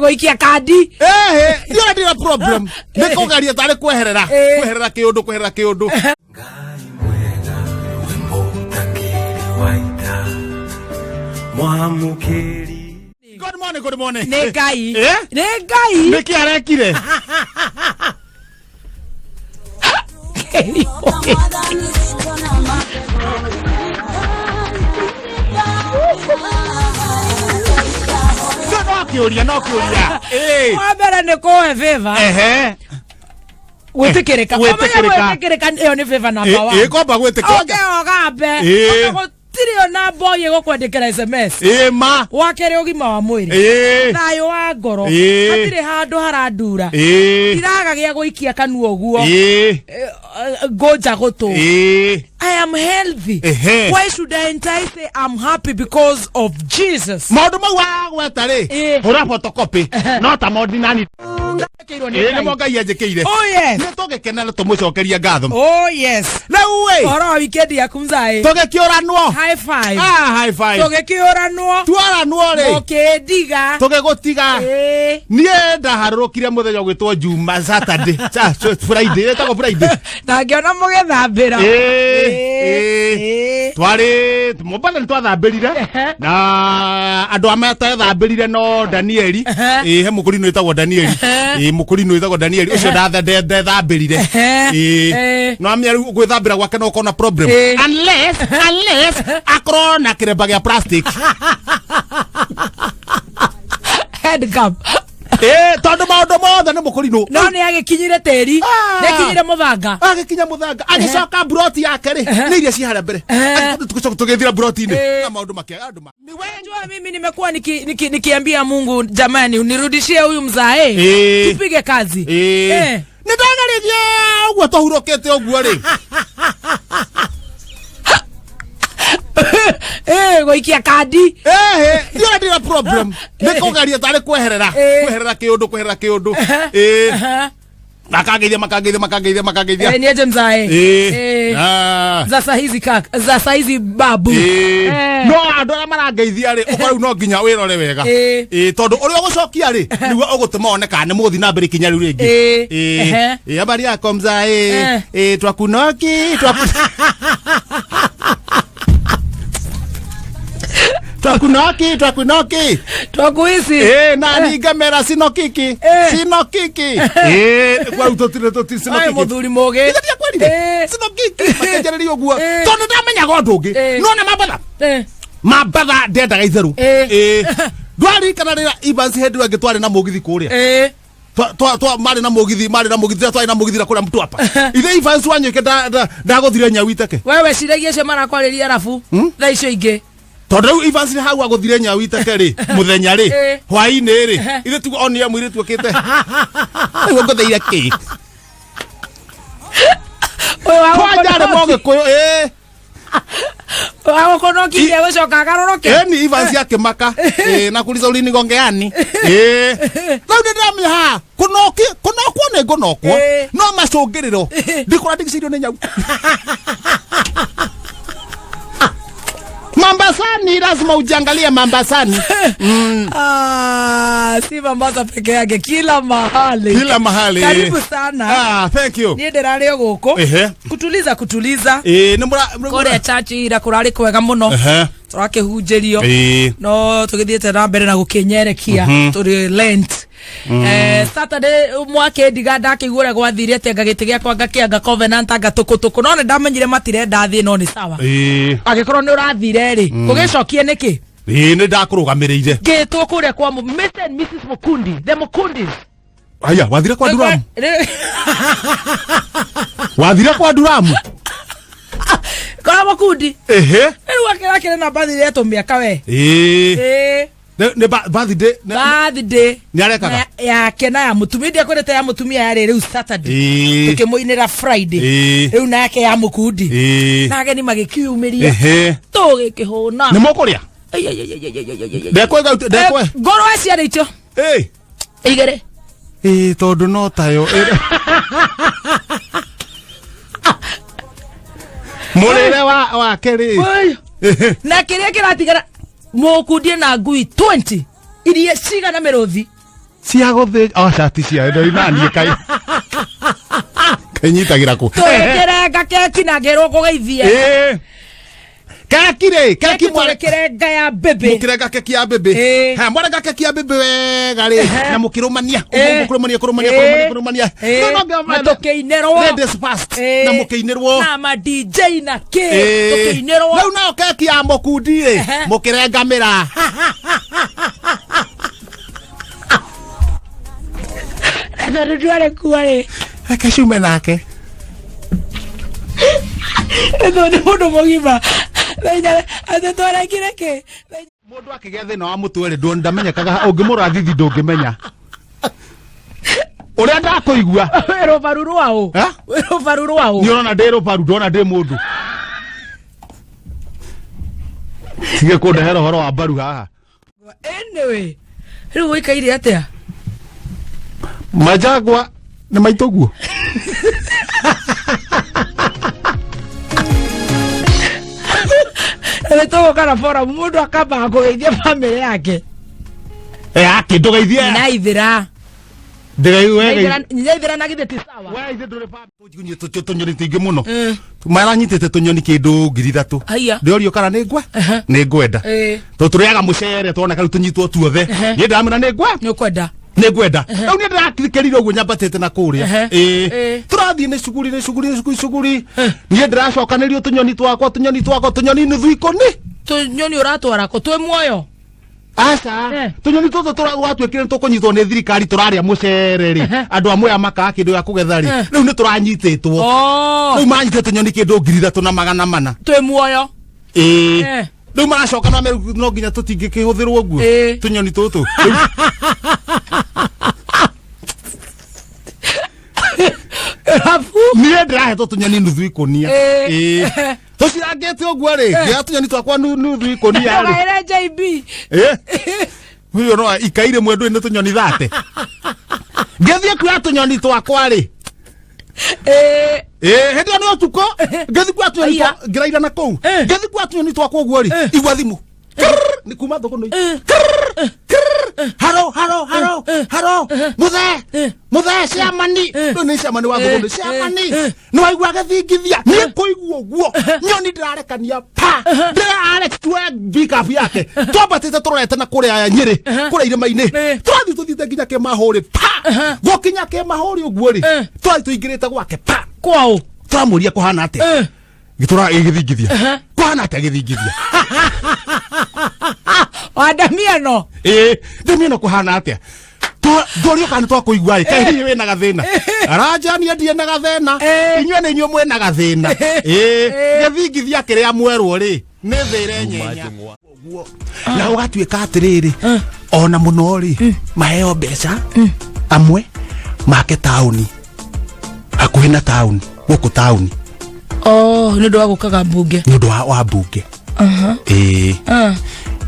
goikia kandi ndio ndio problem niko garia tare kweherera kiundu Good morning. Negai. Nikiarekire. No kiuria. Wabera neko favor. Gwetekereka iyo ni favor number 1. Komba gwetekereka. Okay, ogambe. Tirio na boye gokwandikira SMS ma wakere ugima wa mwiri nayo wa ngoro atire handu harandura iraga gya guikia kanu oguo goja goto I am healthy. Why should I say I'm happy because of Jesus? Modu mawa gwetare hora photocopy not a ordinary Oh yes. Nitogekenera tumucokeria ngatho. Oh yes. Now we. Ora weekend ya kumzai. Togekiuranwo. High five. High five. Togekiuranwo. Twaranwo ri. Togediga. Togegotiga. Nie ndaharurukire muthenya gwitwo Juma Saturday. Friday etagwo Friday. Na ngiona mugethambira. Twari mubana twathambirire na andu amata thambirire no Danieli he mukurino etagwo Danieli mukurino etagwo Danieli ucio ndathambirire no amya gwithambira gwake no kona problem unless akrona kiremba gya plastic head cup tondu maundu mothe ni mukurino no ni agikinyire teri ni kinyire muthanga agikinya muthanga agicoka broti yake ri ni iria cihara mbere tugithira broti ni na maundu makia andu ni wenjwa mimi nimekuwa nikiambia Mungu jamani unirudishie huyu mzae tupige kazi nidangariria uguo tohurokete uguo ri goikia kandi ndio ndio problem niko garia tare kweherera kiundu makageithia ni aje mzae za saizi babu no andu ara marangeithia ri ukora no nginya wirore wega tondu uri ugucokia ri niwe ugutuma oneka ni muthi na mbere kinya riu ringi habari yako mzae twakunoki twakuisi nani ngamera sinokiki kwa utotire sinokiki muthuri mugi sinokiki makenjereria uguo tondu ndamenya gondungi no na mabada ndendaga itheru ndwari kana rira Evans head wange twari na mugithi kuria mari na mugithi twari na mugithi kuria Mtwapa ithe Evans wanyuke ndaguthire nyawiteke wewe ciragia cio marakwariria rafu tha icio ingi tondu Evans ni hau aguthire nyawiteke ri muthenya ri hwaini ri ithe tu onia mwire tuokite niwe ngotheire ki kwajare moge kuyo wagokonoki ya gucoka garoroke ni Evans yake maka na kuliza ulini gongeani lau ndamya ha kunokwo ne gonokwo no macungiriro ndikora ndikicirio ni nyau Mombasani lazima ujiangalie Mombasani. Si Mombasa peke yake kila mahali. Karibu sana. Thank you. Ni ndirari guko. Kutuliza. Kore church ira kurari kwega muno. Turakihunjirio. No tugithiete na mbere na gukinyerekia turi Lent. Saturday mwake ndiga ndakigure gwathirete ngagite gyakwa ngakianga covenant ngatukutuku no ndamenyire matire ndathie no ni sawa agikorwo ni urathire ri ugicokie niki ni ndakurugamirire ngitwo kuria kwa Mr and Mrs Mukundi the Mukundis aya wathire kwa Duramu kwa Mukundi riu akira na bathire to miaka we ne birthday ni arekaga ya kena ya mutumia ndia kwendete ya mutumia ya riu Saturday tukimuinira Friday riu nake ya Mukundi nake ni magikiumiria tugikihuna ni mukuria dekwe ngoro acia richo igere tondu no tayo murire wa keri na kiria kiratigara Mukundi na ngui 20 irie ciga na merothi cia guthi shati cia ndari nani kai kenyitagira ku twekerenga keki na ngero kugeithia keki mwarekerenga ya bebe mukirenga keki ya bebe ha mwarenga keki ya bebe wega ri na mukirumania kurumania no matokeinerwo ladies first na mukeinerwo na ma DJ na tokeinerwo no no keki ya mukundi ri mukirenga mira Ndio duare kuare akashume nake ndio ni mundu mugima atotwara kireke mundu akigia thina wa mutwe ri ndamenyekaga ungimurathithia ndungimenya uria ndakuigua wero baruru wao ni ona ndero baru ndona ndi mundu sige kundehera horo wa baru haha anyway riu wikaire atia majagwa ni maitoguo Togo kana fora mundu akamba kugeithia family yake yake ndugeithia naithira ndegaithira na githeti sawa we ithe ndure family tunyoni tingi muno maranyitete tunyoni kindu 3,000 ndorio kana ni ngwa ni ngwenda to turiaga mucere tuona karu tunyitwo tuothe ni ndamena ni ngwa ni kwenda negwenda au ni ndirakerire uguo nyambatete na kuria turathie ni cuguri ni ndiracokanĩrio tunyoni twakwa nuthu ikoni tunyoni uratwara ko twe muoyo asa tunyoni tuto turatwekire tukunyitwo ni thirikari turaria mucere ri andu amwe amaka kindu ya kugetha ri riu ni turanyititwo riu manyite tunyoni kindu 3,400 twe muoyo riu maracoka no nginya tutingĩkĩhũthĩrwo guo tunyoni tutu niĩ ndĩrahetwo tunyoni nuthu ikonia tucirangĩte ũguo rĩ ngĩa tunyoni twakwa nuthu ikonia rĩ JB huyo no ikaire mwendũ nĩ tunyoni 30 ngĩthiĩ kuoya tunyoni twakwa rĩ hindi ya no tuko ngathi kwa tunyoni ngiraira na kou ngathi kwa tunyoni twakwa ũguo rĩ igwa thimu ni kuma thoko no haro muthe ciamani no ni ciamani wa thoko ciamani no waigua gathingithia ni kuigua guo nyoni ndirarekania pa ndira Alex twe bikabu yake twabatite turorete na kuria Nyeri kuria irima-ini twathi tuthite nginya ke mahuri pa gokinya ke mahuri ũguo rĩ twathi tuingirite gwake pa kwao twamuria kuhana ate gitura igithingithia kuhana ate githingithia Damiano Damiano kuhana atia ndorio kana twakuigua kahihi we na gathina arajania ndie na gathina inywe na inywe mwe na gathina githingithia kiria mwerwo ri ni thire nyenya na ugatuika atiriri ona muno ri maheo mbeca amwe make tauni hakuhi na tauni guku tauni ni ndo wagukaga mbunge ni ndo wa mbunge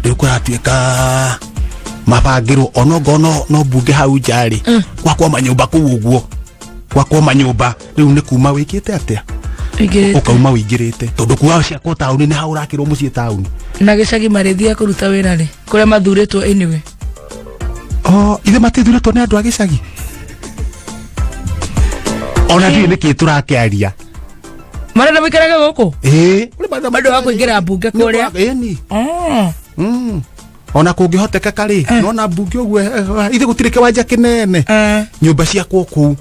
riu kuratuika mabangirwo onogono no mbunge hau njari gwakwa manyumba kuu uguo gwakwa manyumba riu ni kuma wikite atia ukauma wingirite tondu kuwa cia ko tauni ni haurakirwo mucie tauni na gicagi marithia kuruta wira ri kuria mathuritwo anyway ithe matithuritwo ni andu a gicagi ona ndi niki turakiaria marenda mikarage guku bado wako ingira mbunge kuria ni ona kungihoteka kari nona mbunge uguo ithe gutire kiwanja kinene nyumba cia kwoku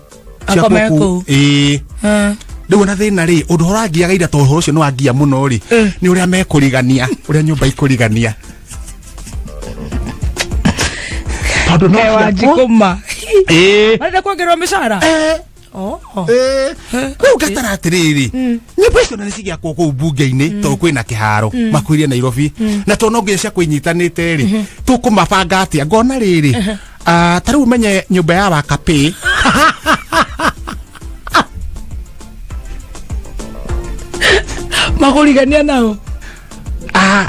riu na thina ri undu horangiaga ira to horo cio no angia muno ri ni uria mekurigania uria nyumba ikurigania tondu no wajikuma marenda kuongerwa mishahara riu gatara atiriri nyumba icio nĩ cigiakwo kũu mbunge-inĩ tondũ kwĩna kĩharo makuirie Nairobi na to no nginya cia kũinyitanĩte rĩ tũkũmabanga atĩa ngona rĩrĩ ta rĩu menye nyũmba ya Wakapĩ makurigania nao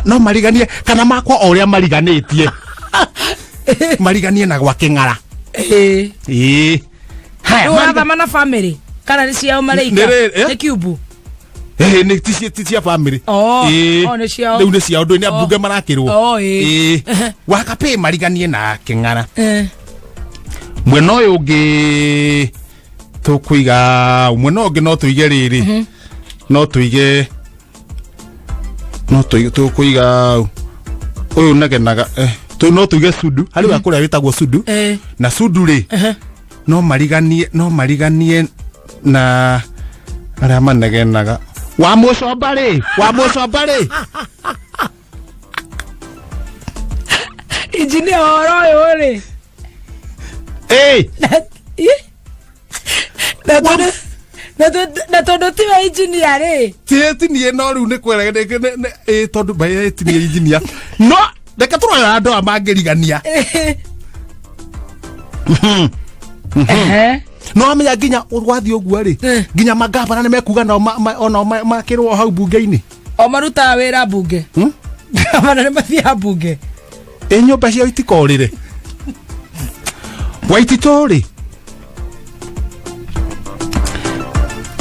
no mariganie kana makwa o ũrĩa mariganĩtie mariganie na gwa kĩng'ara Mana family kana ni ciao malaika ni kiubu ni tia family ni ciao riu ni ciao ndu ni ambunge marakirwo Wakapĩ mariganie na kĩng'ara mwena uyu ungi tukuiga mwena ungi no tuige riri no tuige tukuiga uyu nagenaga no tuige sudu hari wa kuria witagwo sudu na sudu ri no mariganie na aria manegenaga wa mucomba ri engineer oro ri na tondu tiwe engineer ri tinie no riu ni kwere tondu bai tinie engineer no reke turora andu amangirigania no amenya nginya urwathi uguo ri nginya magabana ni mekuga na ona makirwo hau bunge-ini o maruta wira bunge gabana ni mathia bunge nyumba cia itikorire waititori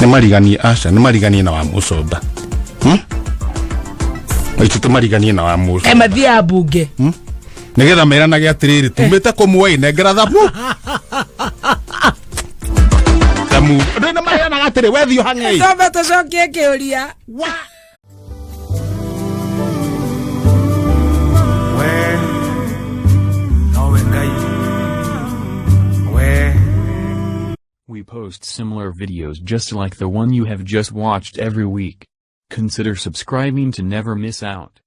ni mariganie na wa mucomba waitito mariganie na wa mucomba mathia bunge nigetha meranage atiriri tumite kumwe nengera thabu tamu ndina mahena gatiri wethio hang'ei sobe tucokie kiuria We post similar videos just like the one you have just watched every week. Consider subscribing to never miss out.